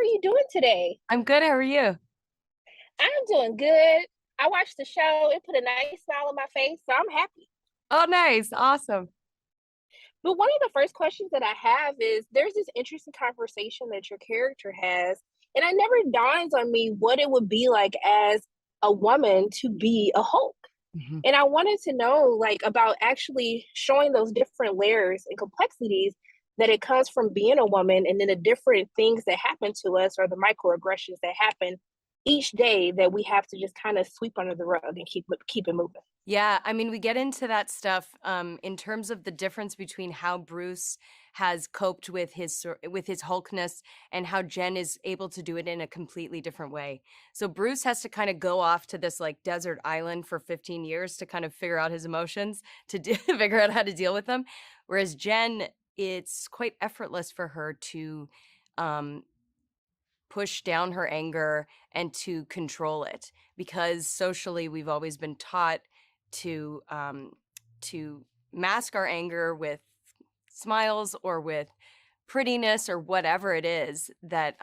are you doing today? I'm good. How are you? I'm doing good. I watched the show. It put a nice smile on my face, so I'm happy. Oh, nice. Awesome. But one of the first questions that I have is there's this interesting conversation that your character has, and it never dawns on me what it would be like as a woman to be a Hulk. Mhm. And I wanted to know like about actually showing those different layers and complexities that it comes from being a woman and then the different things that happen to us or the microaggressions that happen each day that we have to just kind of sweep under the rug and keep it moving. Yeah, I mean, we get into that stuff in terms of the difference between how Bruce has coped with with his Hulkness and how Jen is able to do it in a completely different way. So Bruce has to kind of go off to this like desert island for 15 years to kind of figure out his emotions, figure out how to deal with them. Whereas Jen, it's quite effortless for her to um, push down her anger and to control it because socially we've always been taught to mask our anger with smiles or with prettiness or whatever it is that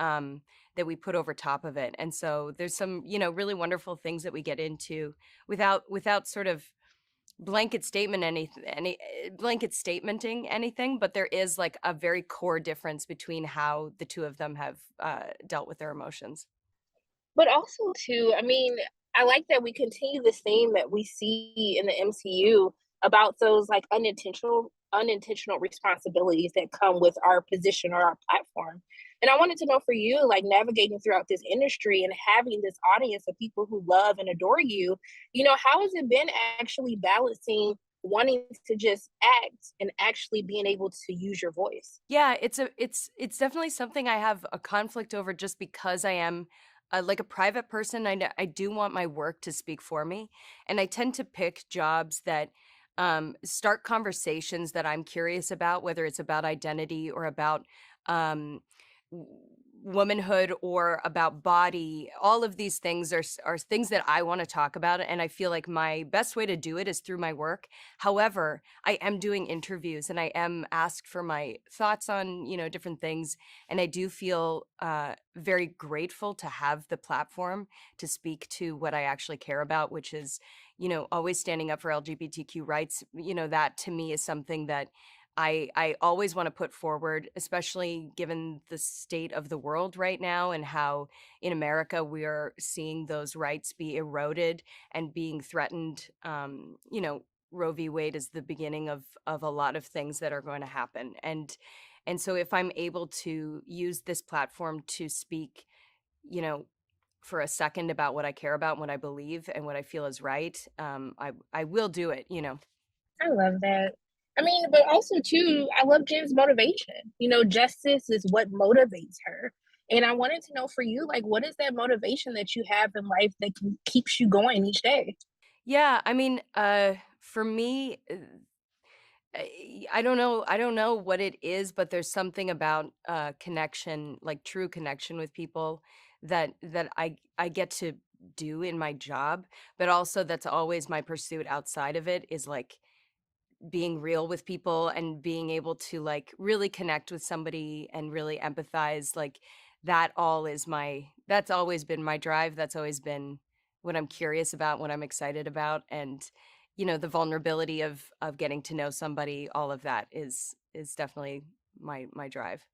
we put over top of it. And so there's some, really wonderful things that we get into without sort of blanket statementing anything, but there is like a very core difference between how the two of them have dealt with their emotions. But also too, I mean, I like that we continue this theme that we see in the MCU about those like unintentional responsibilities that come with our position or our platform. And I wanted to know for you, like navigating throughout this industry and having this audience of people who love and adore you, how has it been actually balancing wanting to just act and actually being able to use your voice? Yeah, it's definitely something I have a conflict over just because I am like a private person. I do want my work to speak for me, and I tend to pick jobs that start conversations that I'm curious about, whether it's about identity or about um, w- womanhood or about body. All of these things are things that I want to talk about, and I feel like my best way to do it is through my work. However, I am doing interviews and I am asked for my thoughts on, different things. And I do feel very grateful to have the platform to speak to what I actually care about, which is, always standing up for LGBTQ rights. That to me is something that I always want to put forward, especially given the state of the world right now and how in America we are seeing those rights be eroded and being threatened. Roe v. Wade is the beginning of a lot of things that are going to happen. And so if I'm able to use this platform to speak, you know, for a second about what I care about, what I believe, and what I feel is right, I will do it. I love that. I mean, but also too, I love Jen's motivation. Justice is what motivates her. And I wanted to know for you, like, what is that motivation that you have in life that keeps you going each day? Yeah, I mean, for me, I don't know what it is, but there's something about connection, like true connection with people that I get to do in my job, but also that's always my pursuit outside of it is like being real with people and being able to like really connect with somebody and really empathize. Like that's always been my drive. That's always been what I'm curious about, what I'm excited about. And the vulnerability of getting to know somebody, all of that is definitely my drive.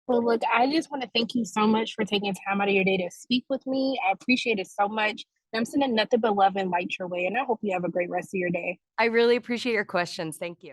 Well, look, I just want to thank you so much for taking time out of your day to speak with me. I appreciate it so much. And I'm sending nothing but love and light your way. And I hope you have a great rest of your day. I really appreciate your questions. Thank you.